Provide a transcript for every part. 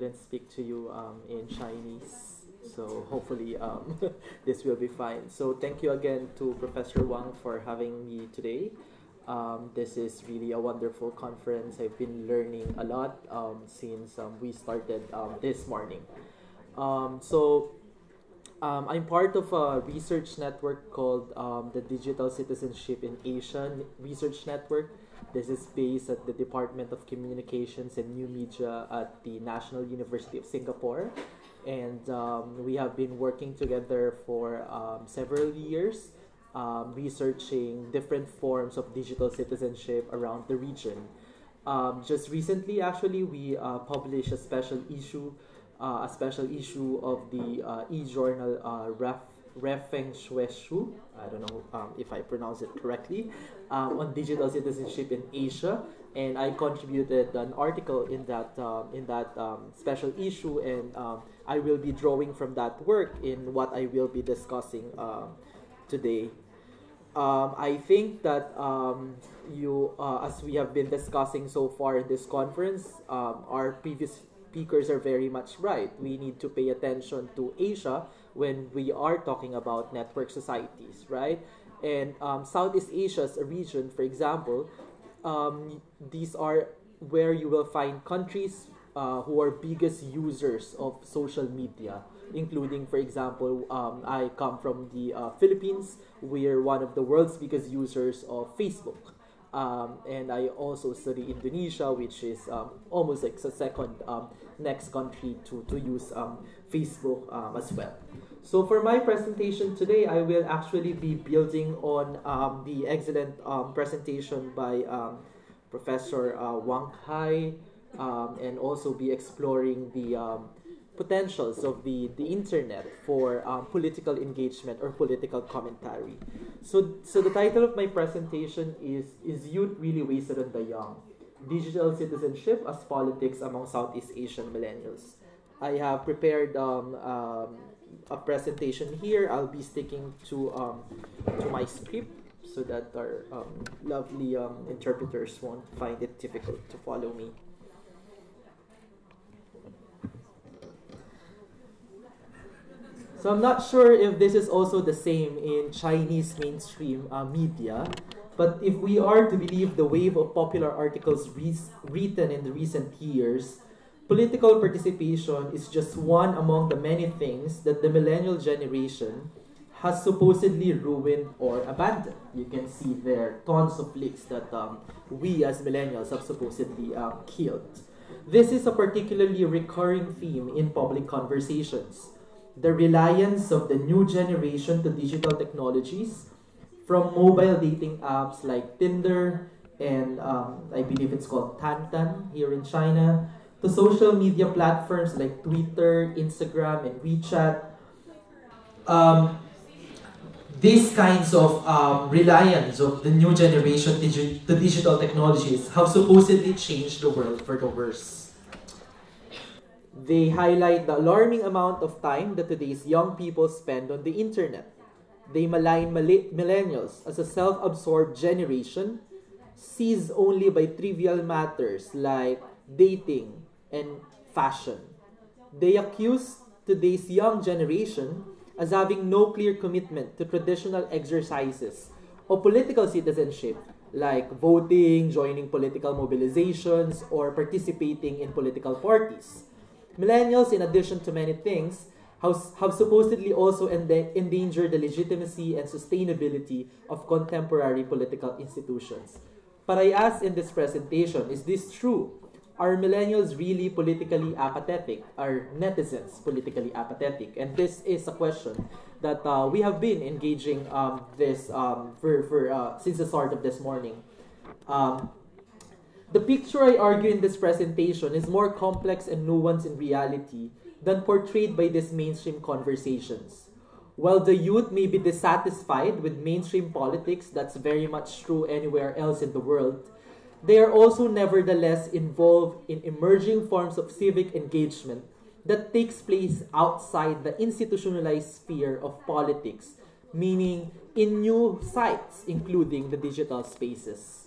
couldn't speak to you in Chinese, so hopefully this will be fine. So thank you again to Professor Wang for having me today. This is really a wonderful conference. I've been learning a lot since we started this morning. I'm part of a research network called the Digital Citizenship in Asia Research Network. This is based at the Department of Communications and New Media at the National University of Singapore. And we have been working together for several years, researching different forms of digital citizenship around the region. Just recently, actually, we published a special issue of the e-journal Refeng Shueshu, I don't know if I pronounce it correctly, on digital citizenship in Asia, and I contributed an article in that special issue, and I will be drawing from that work in what I will be discussing today. I think that as we have been discussing so far in this conference, our previous speakers are very much right. We need to pay attention to Asia when we are talking about network societies, right? And Southeast Asia as a region, for example, these are where you will find countries who are biggest users of social media, including, for example, I come from the Philippines. We're one of the world's biggest users of Facebook. And I also study Indonesia, which is almost like the second next country to use Facebook as well. So for my presentation today, I will actually be building on the excellent presentation by Professor Wang Hai, and also be exploring the potentials of the internet for political engagement or political commentary. So the title of my presentation is Youth Really Wasted on the Young? Digital Citizenship as Politics Among Southeast Asian Millennials. I have prepared a presentation here. I'll be sticking to my script so that our lovely interpreters won't find it difficult to follow me. So I'm not sure if this is also the same in Chinese mainstream media, but if we are to believe the wave of popular articles written in the recent years, political participation is just one among the many things that the millennial generation has supposedly ruined or abandoned. You can see there tons of links that we as millennials have supposedly killed. This is a particularly recurring theme in public conversations. The reliance of the new generation to digital technologies, from mobile dating apps like Tinder and I believe it's called Tantan here in China, to social media platforms like Twitter, Instagram, and WeChat. These kinds of reliance of the new generation to digital technologies have supposedly changed the world for the worse. They highlight the alarming amount of time that today's young people spend on the internet. They malign millennials as a self-absorbed generation, seized only by trivial matters like dating and fashion. They accuse today's young generation as having no clear commitment to traditional exercises of political citizenship like voting, joining political mobilizations, or participating in political parties. Millennials, in addition to many things, have supposedly also endangered the legitimacy and sustainability of contemporary political institutions. But I ask in this presentation, is this true? Are millennials really politically apathetic? Are netizens politically apathetic? And this is a question that we have been engaging since the start of this morning. The picture I argue in this presentation is more complex and nuanced in reality than portrayed by these mainstream conversations. While the youth may be dissatisfied with mainstream politics, that's very much true anywhere else in the world, they are also nevertheless involved in emerging forms of civic engagement that takes place outside the institutionalized sphere of politics, meaning in new sites, including the digital spaces.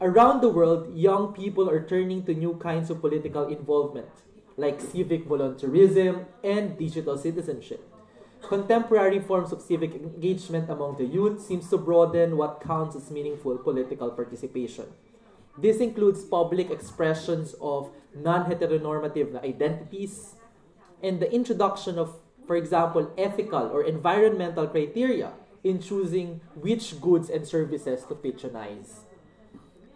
Around the world, young people are turning to new kinds of political involvement. like civic volunteerism and digital citizenship. Contemporary forms of civic engagement among the youth seems to broaden what counts as meaningful political participation. This includes public expressions of non-heteronormative identities and the introduction of, for example, ethical or environmental criteria in choosing which goods and services to patronize.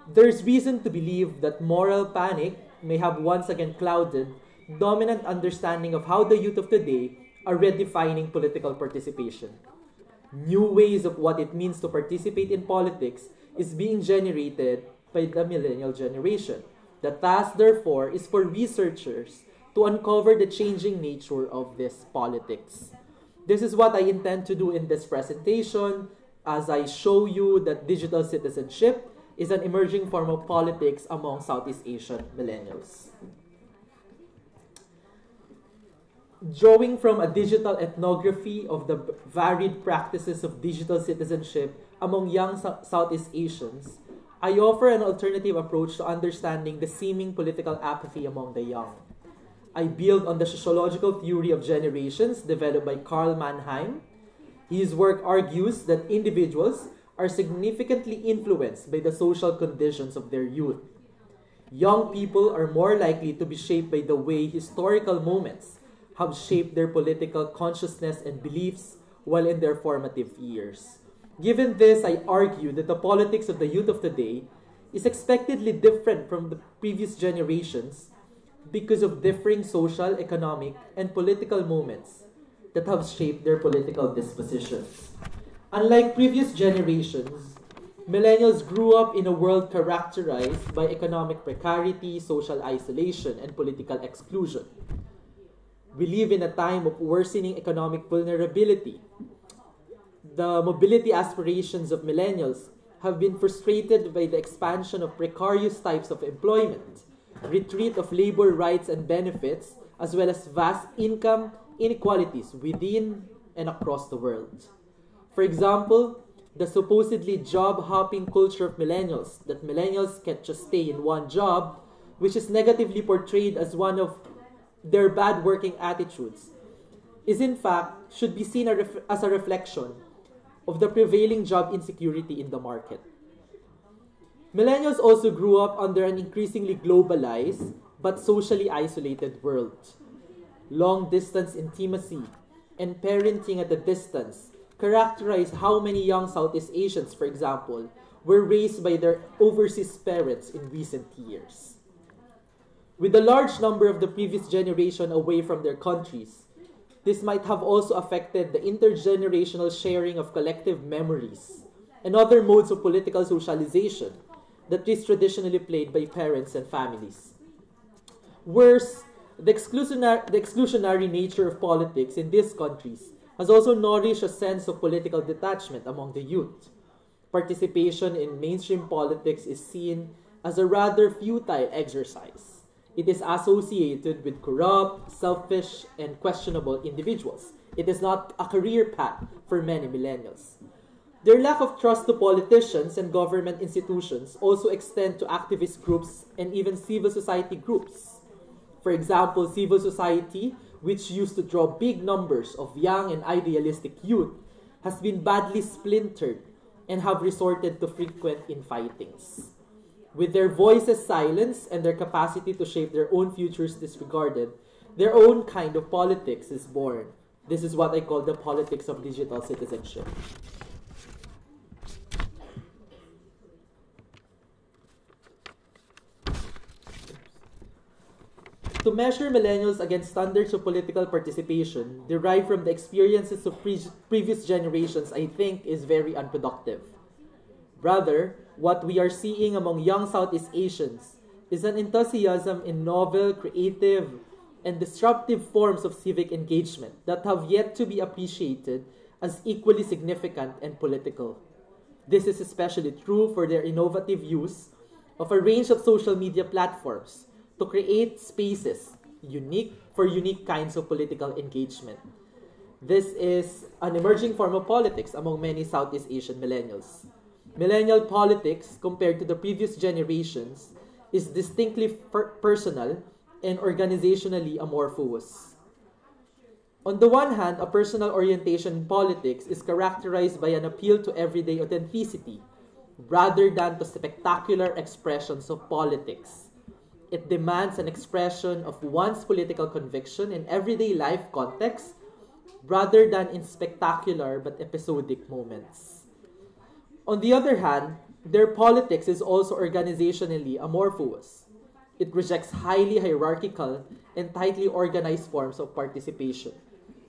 There's reason to believe that moral panic may have once again clouded dominant understanding of how the youth of today are redefining political participation. New ways of what it means to participate in politics is being generated by the millennial generation. The task, therefore, is for researchers to uncover the changing nature of this politics. This is what I intend to do in this presentation as I show you that digital citizenship is an emerging form of politics among Southeast Asian millennials. Drawing from a digital ethnography of the varied practices of digital citizenship among young Southeast Asians, I offer an alternative approach to understanding the seeming political apathy among the young. I build on the sociological theory of generations developed by Karl Mannheim. His work argues that individuals are significantly influenced by the social conditions of their youth. Young people are more likely to be shaped by the way historical moments have shaped their political consciousness and beliefs while in their formative years. Given this, I argue that the politics of the youth of today is expectedly different from the previous generations because of differing social, economic, and political moments that have shaped their political dispositions. Unlike previous generations, millennials grew up in a world characterized by economic precarity, social isolation, and political exclusion. We live in a time of worsening economic vulnerability. The mobility aspirations of millennials have been frustrated by the expansion of precarious types of employment, retreat of labor rights and benefits, as well as vast income inequalities within and across the world. For example, the supposedly job-hopping culture of millennials, that millennials can't just stay in one job, which is negatively portrayed as one of their bad working attitudes, is in fact should be seen as a reflection of the prevailing job insecurity in the market. Millennials also grew up under an increasingly globalized but socially isolated world. Long-distance intimacy and parenting at a distance characterize how many young Southeast Asians, for example, were raised by their overseas parents in recent years. With a large number of the previous generation away from their countries, this might have also affected the intergenerational sharing of collective memories and other modes of political socialization that is traditionally played by parents and families. Worse, the exclusionary nature of politics in these countries has also nourished a sense of political detachment among the youth. Participation in mainstream politics is seen as a rather futile exercise. It is associated with corrupt, selfish, and questionable individuals. It is not a career path for many millennials. Their lack of trust to politicians and government institutions also extend to activist groups and even civil society groups. For example, civil society, which used to draw big numbers of young and idealistic youth, has been badly splintered and have resorted to frequent infightings. With their voices silenced and their capacity to shape their own futures disregarded, their own kind of politics is born. This is what I call the politics of digital citizenship. To measure millennials against standards of political participation derived from the experiences of previous generations, I think, is very unproductive. Rather, what we are seeing among young Southeast Asians is an enthusiasm in novel, creative, and disruptive forms of civic engagement that have yet to be appreciated as equally significant and political. This is especially true for their innovative use of a range of social media platforms to create spaces unique kinds of political engagement. This is an emerging form of politics among many Southeast Asian millennials. Millennial politics, compared to the previous generations, is distinctly personal and organizationally amorphous. On the one hand, a personal orientation in politics is characterized by an appeal to everyday authenticity rather than to spectacular expressions of politics. It demands an expression of one's political conviction in everyday life context rather than in spectacular but episodic moments. On the other hand, their politics is also organizationally amorphous. It rejects highly hierarchical and tightly organized forms of participation.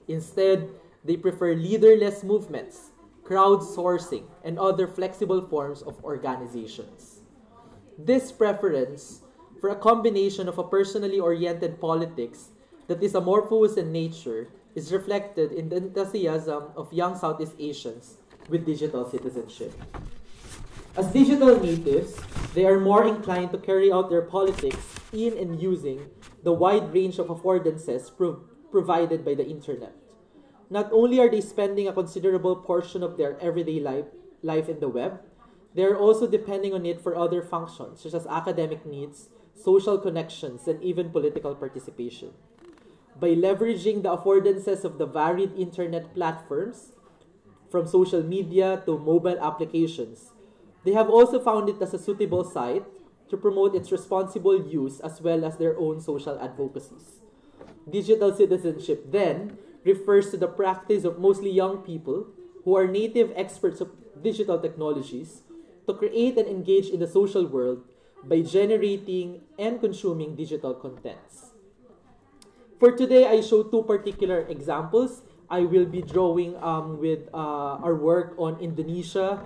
Instead, they prefer leaderless movements, crowdsourcing, and other flexible forms of organizations. This preference for a combination of a personally oriented politics that is amorphous in nature is reflected in the enthusiasm of young Southeast Asians with digital citizenship. As digital natives, they are more inclined to carry out their politics in and using the wide range of affordances provided by the internet. Not only are they spending a considerable portion of their everyday life in the web, they are also depending on it for other functions such as academic needs, social connections, and even political participation. By leveraging the affordances of the varied internet platforms, from social media to mobile applications, they have also found it as a suitable site to promote its responsible use as well as their own social advocacies. Digital citizenship, then, refers to the practice of mostly young people who are native experts of digital technologies to create and engage in the social world by generating and consuming digital contents. For today, I show two particular examples. I will be drawing with our work on Indonesia.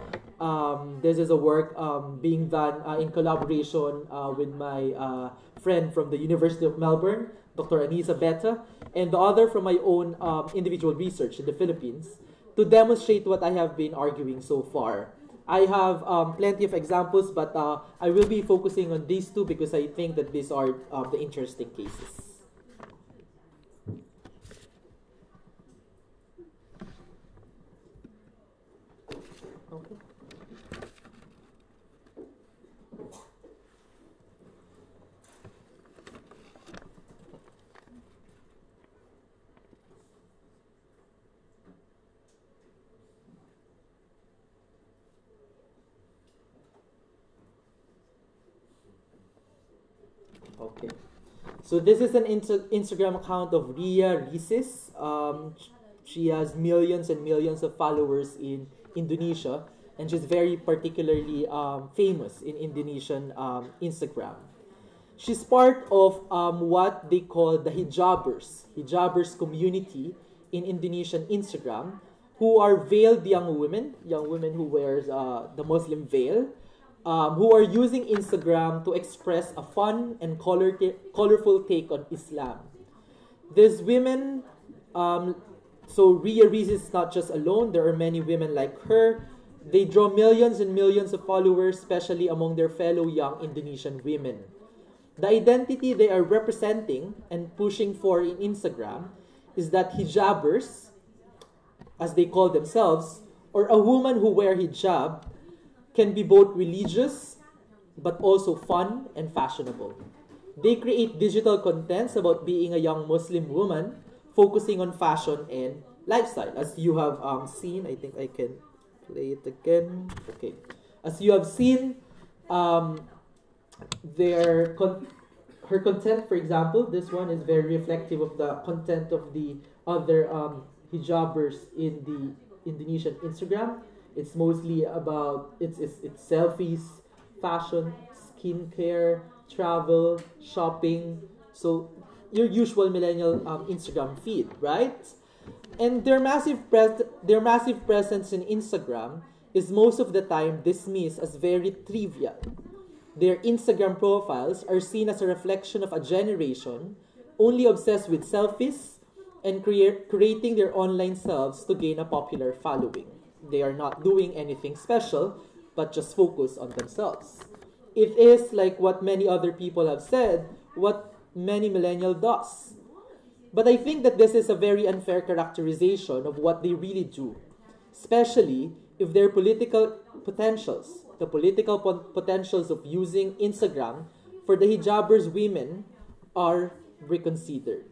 This is a work being done in collaboration with my friend from the University of Melbourne, Dr. Anisa Beta, and the other from my own individual research in the Philippines to demonstrate what I have been arguing so far. I have plenty of examples, but I will be focusing on these two because I think that these are the interesting cases. Okay. Okay, so this is an Instagram account of Arguelles Is. She has millions and millions of followers in Indonesia, and she's very particularly famous in Indonesian Instagram. She's part of what they call the hijabers community in Indonesian Instagram, who are veiled young women who wears the Muslim veil, who are using Instagram to express a fun and colorful take on Islam. These women, so Arguelles is not just alone, there are many women like her. They draw millions and millions of followers, especially among their fellow young Indonesian women. The identity they are representing and pushing for in Instagram is that hijabers, as they call themselves, or a woman who wear hijab, can be both religious but also fun and fashionable. They create digital contents about being a young Muslim woman focusing on fashion and lifestyle. As you have seen, I think I can play it again. Okay. As you have seen, her content, for example, this one is very reflective of the content of the other hijabers in the Indonesian Instagram. It's mostly about it's selfies, fashion, skincare, travel, shopping. So your usual millennial Instagram feed, right? And their massive presence in Instagram is most of the time dismissed as very trivial. Their Instagram profiles are seen as a reflection of a generation only obsessed with selfies and creating their online selves to gain a popular following. They are not doing anything special, but just focus on themselves. It is like what many other people have said, what many millennials does. But I think that this is a very unfair characterization of what they really do, especially if their political potentials, the political potentials of using Instagram for the hijabers women are reconsidered.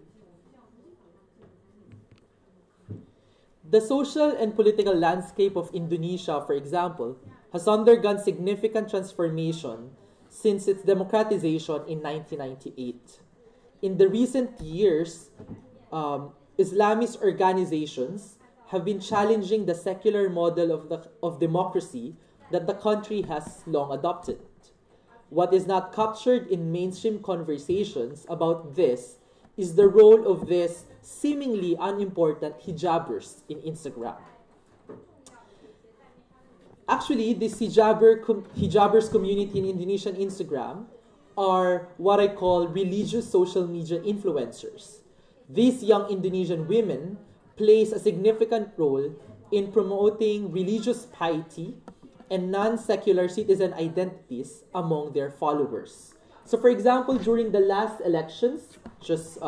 The social and political landscape of Indonesia, for example, has undergone significant transformation since its democratization in 1998. In the recent years, Islamist organizations have been challenging the secular model of democracy that the country has long adopted. What is not captured in mainstream conversations about this is the role of these seemingly unimportant hijabers in Instagram. Actually, this hijabers community in Indonesian Instagram are what I call religious social media influencers. These young Indonesian women plays a significant role in promoting religious piety and non-secular citizen identities among their followers. So for example, during the last elections, just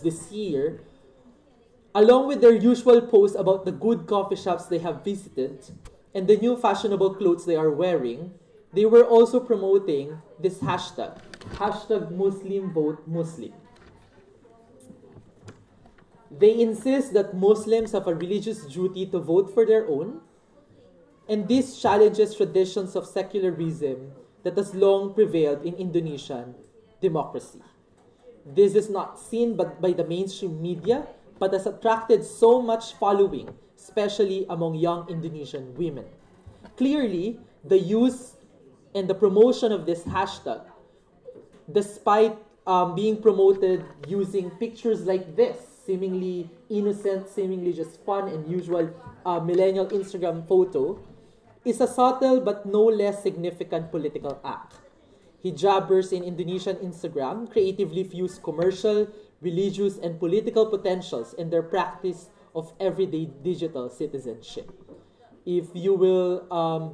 this year, along with their usual posts about the good coffee shops they have visited and the new fashionable clothes they are wearing, they were also promoting this hashtag Muslim Vote Muslim. They insist that Muslims have a religious duty to vote for their own, and this challenges traditions of secularism that has long prevailed in Indonesian democracy. This is not seen by the mainstream media, but has attracted so much following, especially among young Indonesian women. Clearly, the use and the promotion of this hashtag, despite being promoted using pictures like this, seemingly innocent, seemingly just fun and usual millennial Instagram photo, is a subtle but no less significant political act. Hijabers in Indonesian Instagram creatively fuse commercial, religious, and political potentials in their practice of everyday digital citizenship. If you will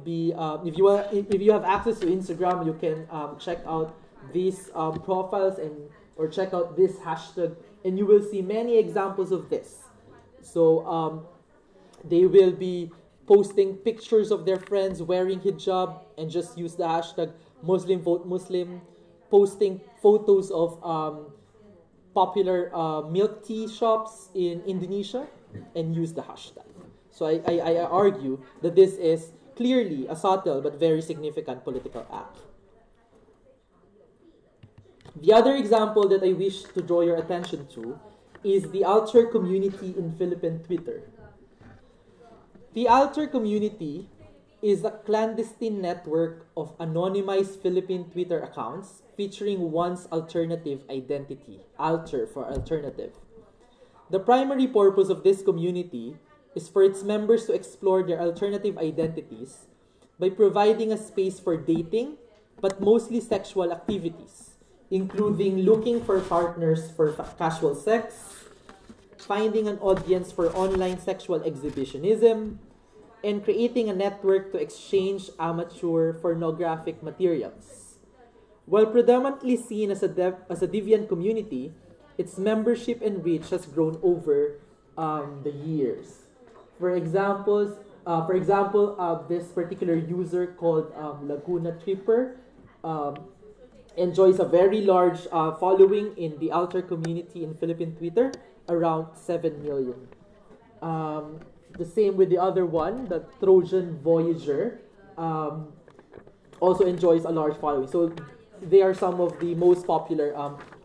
if you have access to Instagram, you can check out these profiles or check out this hashtag, and you will see many examples of this. So they will be posting pictures of their friends wearing hijab and just use the hashtag Muslim Vote Muslim, posting photos of popular milk tea shops in Indonesia and use the hashtag. So I argue that this is clearly a subtle but very significant political act. The other example that I wish to draw your attention to is the alter community in Philippine Twitter. The alter community is a clandestine network of anonymized Philippine Twitter accounts featuring one's alternative identity, alter for alternative. The primary purpose of this community is for its members to explore their alternative identities by providing a space for dating, but mostly sexual activities, including looking for partners for casual sex, finding an audience for online sexual exhibitionism, and creating a network to exchange amateur pornographic materials. While predominantly seen as a deviant community, its membership and reach has grown over the years. For example, this particular user called Laguna Tripper enjoys a very large following in the alter community in Philippine Twitter, around 7 million. The same with the other one, the Trojan Voyager, also enjoys a large following. So they are some of the most popular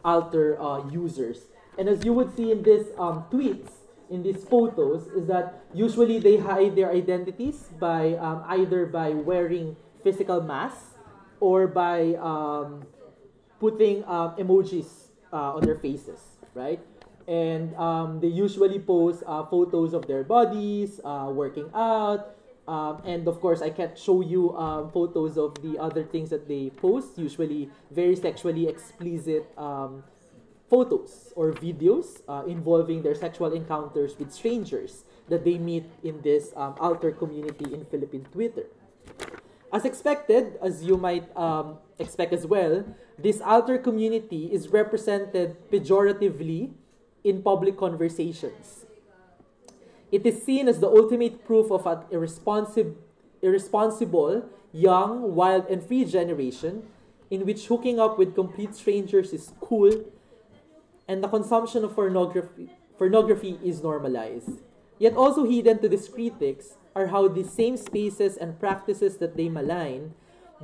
alter users. And as you would see in these tweets, in these photos, is that usually they hide their identities by either by wearing physical masks or by putting emojis on their faces, right? And they usually post photos of their bodies, working out, and of course I can't show you photos of the other things that they post, usually very sexually explicit photos or videos involving their sexual encounters with strangers that they meet in this alter community in Philippine Twitter. As expected, as you might expect as well, this alter community is represented pejoratively in public conversations. It is seen as the ultimate proof of an irresponsible, young, wild, and free generation in which hooking up with complete strangers is cool and the consumption of pornography is normalized. Yet also hidden to these critics are how the same spaces and practices that they malign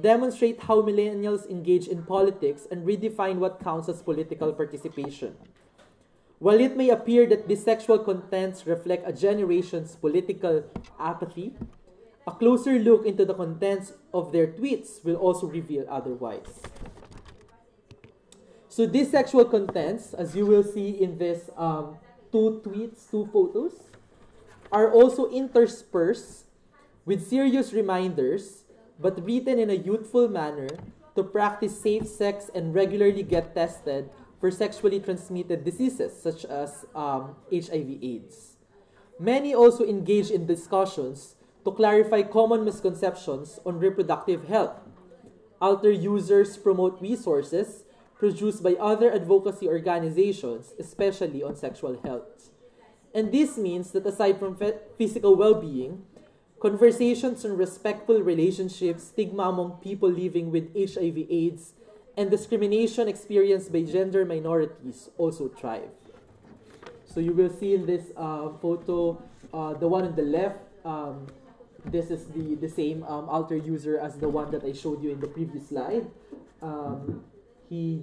demonstrate how millennials engage in politics and redefine what counts as political participation. While it may appear that these sexual contents reflect a generation's political apathy, a closer look into the contents of their tweets will also reveal otherwise. So these sexual contents, as you will see in this two photos, are also interspersed with serious reminders, but written in a youthful manner, to practice safe sex and regularly get tested for sexually transmitted diseases such as HIV/AIDS. Many also engage in discussions to clarify common misconceptions on reproductive health. Alter users promote resources produced by other advocacy organizations, especially on sexual health. And this means that aside from physical well-being, conversations on respectful relationships, stigma among people living with HIV/AIDS, and discrimination experienced by gender minorities also thrive. So you will see in this photo, the one on the left, this is the same alter user as the one that I showed you in the previous slide. He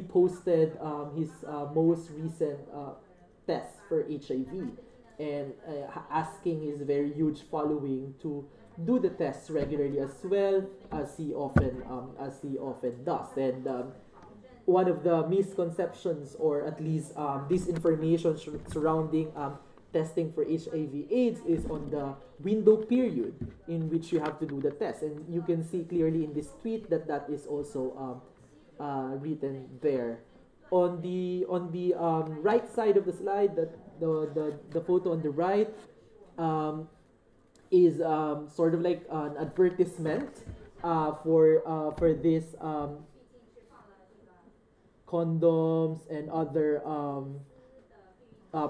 posted his most recent test for HIV, and asking his very huge following to do the tests regularly as well, as he often does. And one of the misconceptions, or at least disinformation surrounding testing for HIV/AIDS, is on the window period in which you have to do the test. And you can see clearly in this tweet that is also written there. On the right side of the slide, the photo on the right is sort of like an advertisement for this condoms and other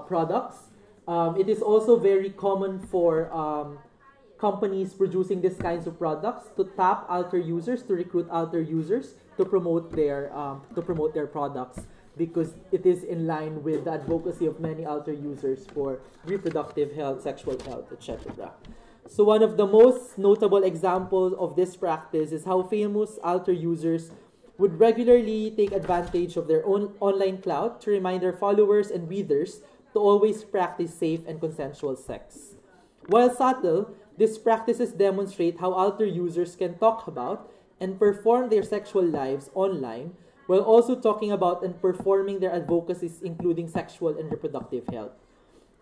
products. It is also very common for companies producing these kinds of products to tap alter users, to recruit alter users to promote their products, because it is in line with the advocacy of many alter users for reproductive health, sexual health, etc. So one of the most notable examples of this practice is how famous alter users would regularly take advantage of their own online clout to remind their followers and readers to always practice safe and consensual sex. While subtle, these practices demonstrate how alter users can talk about and perform their sexual lives online, while also talking about and performing their advocacies, including sexual and reproductive health.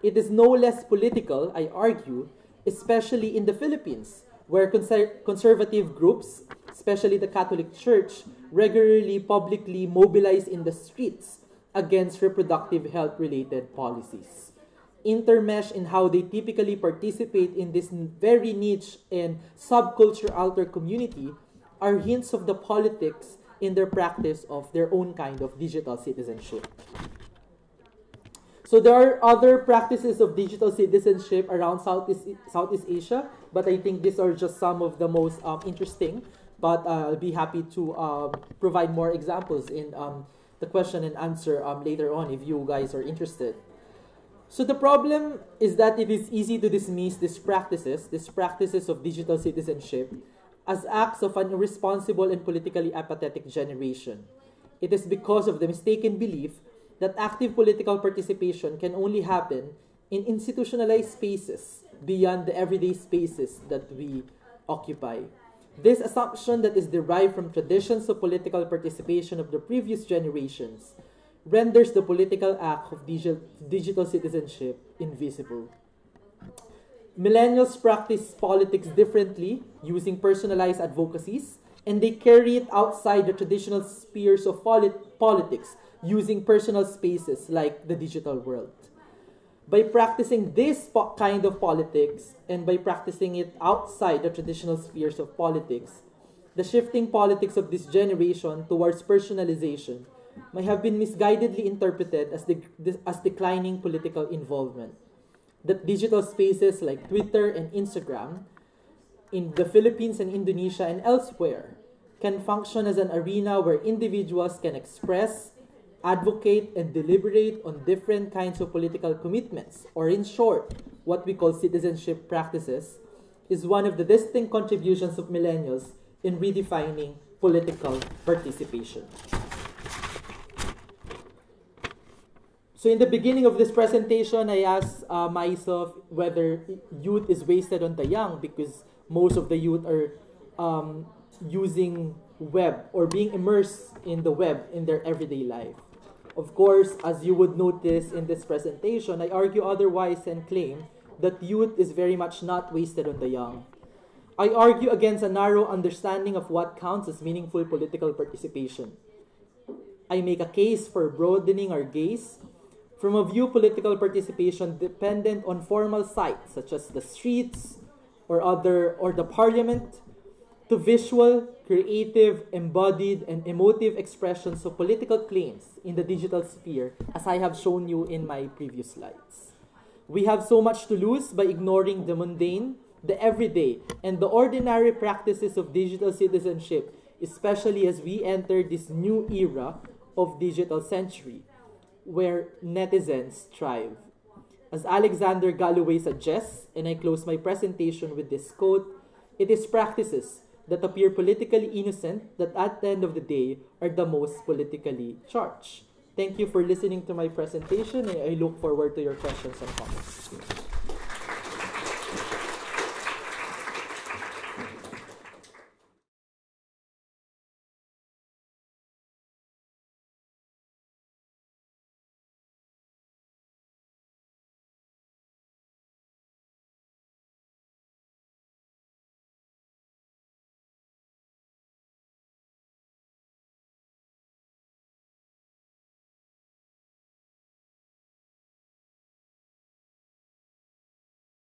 It is no less political, I argue, especially in the Philippines, where conservative groups, especially the Catholic Church, regularly publicly mobilize in the streets against reproductive health-related policies. Intermesh in how they typically participate in this very niche and subculture alter community are hints of the politics in their practice of their own kind of digital citizenship. So there are other practices of digital citizenship around Southeast Asia, but I think these are just some of the most interesting. But I'll be happy to provide more examples in the question and answer later on if you guys are interested. So the problem is that it is easy to dismiss these practices of digital citizenship, as acts of an irresponsible and politically apathetic generation. It is because of the mistaken belief that active political participation can only happen in institutionalized spaces beyond the everyday spaces that we occupy. This assumption that is derived from traditions of political participation of the previous generations renders the political act of digital citizenship invisible. Millennials practice politics differently, using personalized advocacies, and they carry it outside the traditional spheres of politics, using personal spaces like the digital world. By practicing this kind of politics, and by practicing it outside the traditional spheres of politics, the shifting politics of this generation towards personalization may have been misguidedly interpreted as declining political involvement. That digital spaces like Twitter and Instagram in the Philippines and Indonesia and elsewhere can function as an arena where individuals can express, advocate, and deliberate on different kinds of political commitments, or in short, what we call citizenship practices, is one of the distinct contributions of millennials in redefining political participation. So in the beginning of this presentation, I asked myself whether youth is wasted on the young, because most of the youth are using web or being immersed in the web in their everyday life. Of course, as you would notice in this presentation, I argue otherwise and claim that youth is very much not wasted on the young. I argue against a narrow understanding of what counts as meaningful political participation. I make a case for broadening our gaze from a view political participation dependent on formal sites such as the streets or the parliament, to visual, creative, embodied, and emotive expressions of political claims in the digital sphere, as I have shown you in my previous slides. We have so much to lose by ignoring the mundane, the everyday, and the ordinary practices of digital citizenship, especially as we enter this new era of digital century, where netizens thrive. As Alexander Galloway suggests, and I close my presentation with this quote, it is practices that appear politically innocent that at the end of the day are the most politically charged. Thank you for listening to my presentation, and I look forward to your questions and comments.